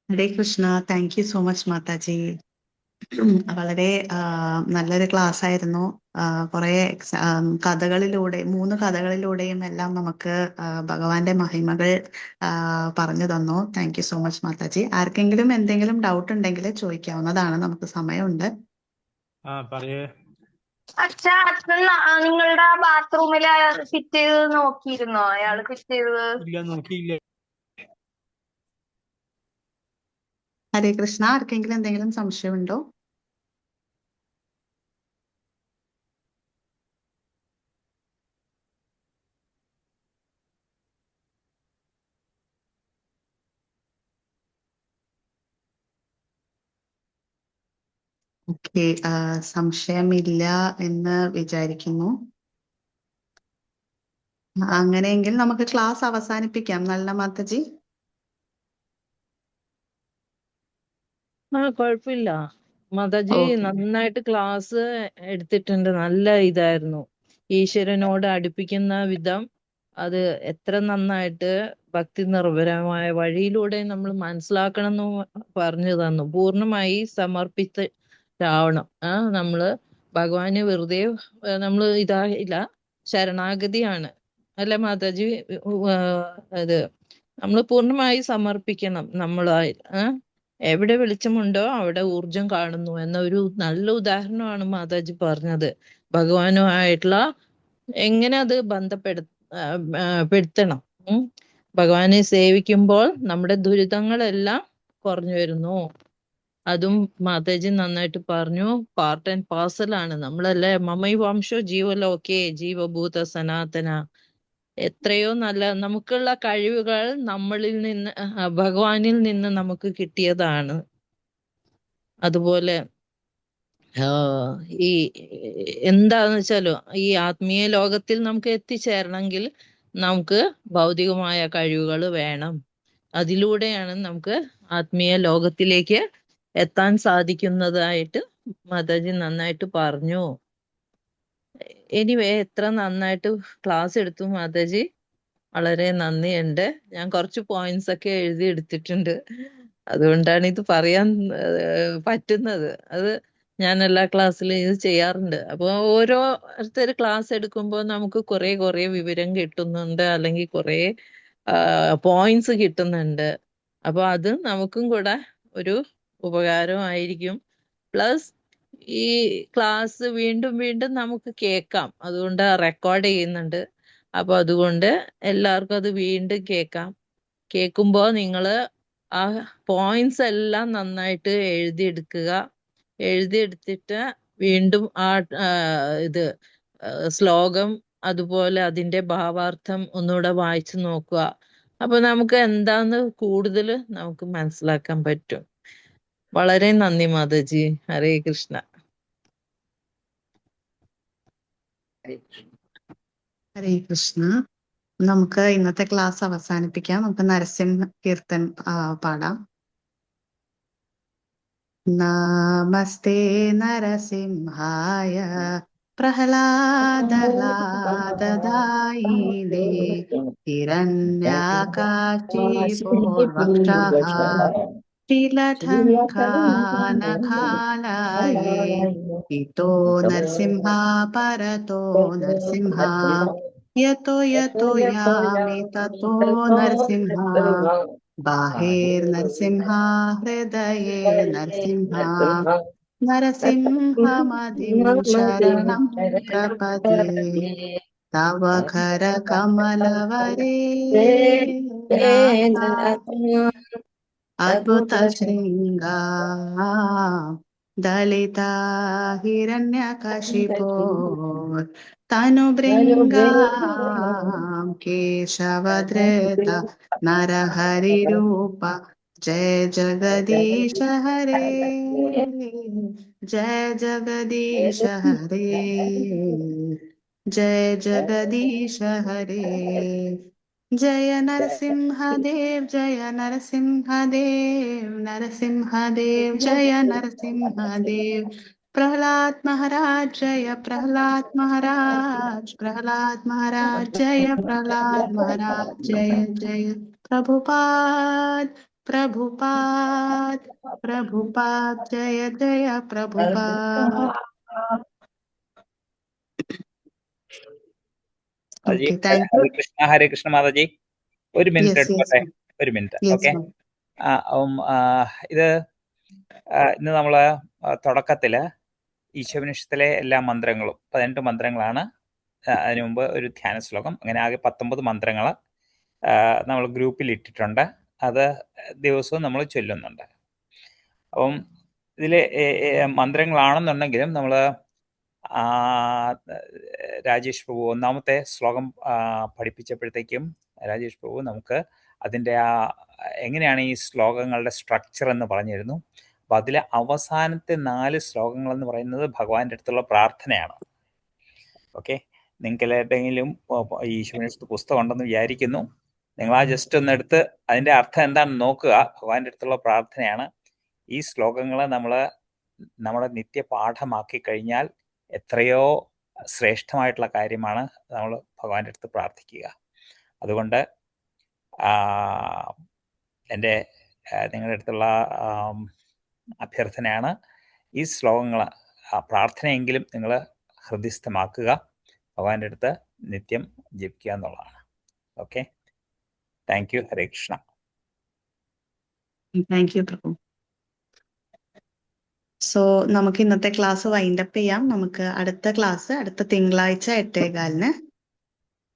Hare Krishna. Thank you so much മാതാജി. വളരെ നല്ലൊരു ക്ലാസ് ആയിരുന്നു. കുറെ കഥകളിലൂടെ 3 കഥകളിലൂടെയും എല്ലാം നമുക്ക് ഭഗവാന്റെ മഹിമകൾ പറഞ്ഞു തന്നു. Thank you so much Mataji. ആർക്കെങ്കിലും എന്തെങ്കിലും ഡൗട്ട് ഉണ്ടെങ്കിൽ ചോദിക്കാവുന്നതാണ്, നമുക്ക് സമയമുണ്ട്. അച്ഛാ, നിങ്ങളുടെ ബാത്റൂമിൽ ഫിറ്റ് ചെയ്ത് നോക്കിയിരുന്നോ? അയാള് ഫിറ്റ് ചെയ്തത്? ഹരേ കൃഷ്ണ. ആർക്കെങ്കിലും എന്തെങ്കിലും സംശയമുണ്ടോ? ഓക്കെ, സംശയമില്ല എന്ന് വിചാരിക്കുന്നു. അങ്ങനെയെങ്കിൽ നമുക്ക് ക്ലാസ് അവസാനിപ്പിക്കാം. നല്ല മാതാജി. കുഴപ്പമില്ല മാതാജി, നന്നായിട്ട് ക്ലാസ് എടുത്തിട്ടുണ്ട്. നല്ല ഇതായിരുന്നു. ഈശ്വരനോട് അടുപ്പിക്കുന്ന വിധം അത് എത്ര നന്നായിട്ട് ഭക്തി നിർഭരമായ വഴിയിലൂടെ നമ്മൾ മനസ്സിലാക്കണം എന്ന് പറഞ്ഞു തന്നു. പൂർണ്ണമായി സമർപ്പിച്ചാവണം. നമ്മള് ഭഗവാന് വെറുതെ നമ്മള് ഇതായില്ല, ശരണാഗതിയാണ് അല്ലെ മാതാജി? അത് നമ്മൾ പൂർണ്ണമായി സമർപ്പിക്കണം. നമ്മളായി എവിടെ വെളിച്ചമുണ്ടോ അവിടെ ഊർജം കാണുന്നു എന്ന ഒരു നല്ല ഉദാഹരണമാണ് മാതാജി പറഞ്ഞത്. ഭഗവാനുമായിട്ടുള്ള എങ്ങനെ അത് പെടുത്തണം. ഭഗവാനെ സേവിക്കുമ്പോൾ നമ്മുടെ ദുരിതങ്ങളെല്ലാം കുറഞ്ഞു വരുന്നു. അതും മാതാജി നന്നായിട്ട് പറഞ്ഞു. പാർട്ട് ആൻഡ് പാർസൽ ആണ്. നമ്മളല്ലേ മമൈ വംശോ ജീവലോകേ ജീവഭൂത സനാതന. എത്രയോ നല്ല നമുക്കുള്ള കഴിവുകൾ നമ്മളിൽ നിന്ന്, ഭഗവാനിൽ നിന്ന് നമുക്ക് കിട്ടിയതാണ്. അതുപോലെ ഈ എന്താന്ന് വെച്ചാലോ, ഈ ആത്മീയ ലോകത്തിൽ നമുക്ക് എത്തിച്ചേരണമെങ്കിൽ നമുക്ക് ഭൗതികമായ കഴിവുകൾ വേണം. അതിലൂടെയാണ് നമുക്ക് ആത്മീയ ലോകത്തിലേക്ക് എത്താൻ സാധിക്കുന്നതായിട്ട് മാതാജി നന്നായിട്ട് പറഞ്ഞു. എനിവേ, എത്ര നന്നായിട്ട് ക്ലാസ് എടുത്തു മാതാജി. വളരെ നന്ദിയുണ്ട്. ഞാൻ കുറച്ച് പോയിന്റ്സ് ഒക്കെ എഴുതി എടുത്തിട്ടുണ്ട്. അതുകൊണ്ടാണ് ഇത് പറയാൻ പറ്റുന്നത്. അത് ഞാൻ എല്ലാ ക്ലാസ്സിലും ഇത് ചെയ്യാറുണ്ട്. അപ്പോൾ ഓരോരുത്തർ ക്ലാസ് എടുക്കുമ്പോൾ നമുക്ക് കുറെ വിവരം കിട്ടുന്നുണ്ട്, അല്ലെങ്കിൽ കുറെ പോയിന്റ്സ് കിട്ടുന്നുണ്ട്. അപ്പോൾ അത് നമുക്കും കൂടെ ഒരു ഉപകാരമായിരിക്കും. പ്ലസ് ഈ ക്ലാസ് വീണ്ടും വീണ്ടും നമുക്ക് കേൾക്കാം. അതുകൊണ്ട് റെക്കോർഡ് ചെയ്യുന്നുണ്ട്. അപ്പൊ അതുകൊണ്ട് എല്ലാവർക്കും അത് വീണ്ടും കേൾക്കാം. കേൾക്കുമ്പോൾ നിങ്ങൾ ആ പോയിന്റ്സ് എല്ലാം നന്നായിട്ട് എഴുതിയെടുക്കുക. എഴുതിയെടുത്തിട്ട് വീണ്ടും ഇത് ശ്ലോകം അതുപോലെ അതിന്റെ ഭാവാർത്ഥം ഒന്നുകൂടെ വായിച്ചു നോക്കുക. അപ്പൊ നമുക്ക് എന്താന്ന് കൂടുതൽ നമുക്ക് മനസ്സിലാക്കാൻ പറ്റും. വളരെ നന്ദി മാതാജി. ഹരേ കൃഷ്ണ. ഹരേ കൃഷ്ണ. നമുക്ക് ഇന്നത്തെ ക്ലാസ് അവസാനിപ്പിക്കാം. നമുക്ക് നരസിംഹ കീർത്തൻ പാടാം. നമസ്തേ നരസിംഹായ പ്രഹ്ലാദാദായിനേ ഹിരണ്യകാശിപൂർവക്ഷഃ ശ്രീലഠങ്കാനഖാലയേ ഇതോ നരസിംഹ പരതോ നരസിംഹ യതോ യതോ യാമി തതോ നരസിംഹ ബാഹിർനരസിംഹ ഹൃദയേ നരസിംഹ നരസിംഹമതിം ശരണം പ്രപദേ തവ കര കമലവരേ നാഥ അദ്ഭുത ശൃംഗാ ദളിത ഹിരണ്യകശിപോ തനുഭൃംഗാം കേശവധൃത നരഹരിരൂപ ജയ ജഗദീശ ഹരേ ജയ ജഗദീശ ഹരേ ജയ ജഗദീശ ഹരേ जय नरसिंहदेव जय नरसिंहदेव नरसिंहदेव जय नरसिंहदेव प्रहलाद महाराज जय प्रहलाद महाराज प्रहलाद महाराज जय प्रहलाद महाराज जय जय प्रभुपाद प्रभुपाद प्रभुपाद जय जय प्रभुपाद. Okay, thank you. ഹരേ കൃഷ്ണ മാതാജി. ഒരു മിനിറ്റ് Yes, എടുക്കട്ടെ. yes, ഒരു മിനിറ്റ്. yes, okay. ma'am. ഇത് ഇന്ന് നമ്മള് തുടക്കത്തില് ഈശോപനിഷത്തിലെ എല്ലാ മന്ത്രങ്ങളും 18 മന്ത്രങ്ങളാണ്. അതിനു മുമ്പ് ഒരു ധ്യാന ശ്ലോകം, അങ്ങനെ ആകെ 19 മന്ത്രങ്ങൾ നമ്മൾ ഗ്രൂപ്പിൽ ഇട്ടിട്ടുണ്ട്. അത് ദിവസവും നമ്മൾ ചൊല്ലുന്നുണ്ട്. അപ്പം ഇതിലെ മന്ത്രങ്ങളാണെന്നുണ്ടെങ്കിലും നമ്മൾ രാജേഷ് പ്രഭു ഒന്നാമത്തെ ശ്ലോകം പഠിപ്പിച്ചപ്പോഴത്തേക്കും രാജേഷ് പ്രഭു നമുക്ക് അതിൻ്റെ എങ്ങനെയാണ് ഈ ശ്ലോകങ്ങളുടെ സ്ട്രക്ചർ എന്ന് പറഞ്ഞിരുന്നു. അപ്പം അതിലെ അവസാനത്തെ 4 ശ്ലോകങ്ങൾ എന്ന് പറയുന്നത് ഭഗവാന്റെ അടുത്തുള്ള പ്രാർത്ഥനയാണ്. ഓക്കെ, നിങ്ങൾക്ക് എല്ലാവരുടെയെങ്കിലും ഈ ഈശോപനിഷത്ത് പുസ്തകം ഉണ്ടെന്ന് വിചാരിക്കുന്നു. നിങ്ങൾ ആ ജസ്റ്റ് ഒന്ന് എടുത്ത് അതിൻ്റെ അർത്ഥം എന്താണെന്ന് നോക്കുക. ഭഗവാന്റെ അടുത്തുള്ള പ്രാർത്ഥനയാണ്. ഈ ശ്ലോകങ്ങൾ നമ്മൾ നമ്മുടെ നിത്യപാഠമാക്കി കഴിഞ്ഞാൽ എത്രയോ ശ്രേഷ്ഠമായിട്ടുള്ള കാര്യമാണ് നമ്മൾ ഭഗവാന്റെ അടുത്ത് പ്രാർത്ഥിക്കുക. അതുകൊണ്ട് എൻ്റെ നിങ്ങളുടെ അടുത്തുള്ള അഭ്യർത്ഥനയാണ്, ഈ ശ്ലോകങ്ങൾ പ്രാർത്ഥനയെങ്കിലും നിങ്ങൾ ഹൃദയസ്ഥമാക്കുക, ഭഗവാന്റെ അടുത്ത് നിത്യം ജപിക്കുക എന്നുള്ളതാണ്. Okay, thank you. Hare Krishna. Thank U Prabhu. So നമുക്ക് ഇന്നത്തെ ക്ലാസ് വൈൻഡപ്പ് ചെയ്യാം. നമുക്ക് അടുത്ത ക്ലാസ് അടുത്ത തിങ്കളാഴ്ച 8:15.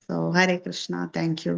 സോ ഹരേ കൃഷ്ണ. Thank U.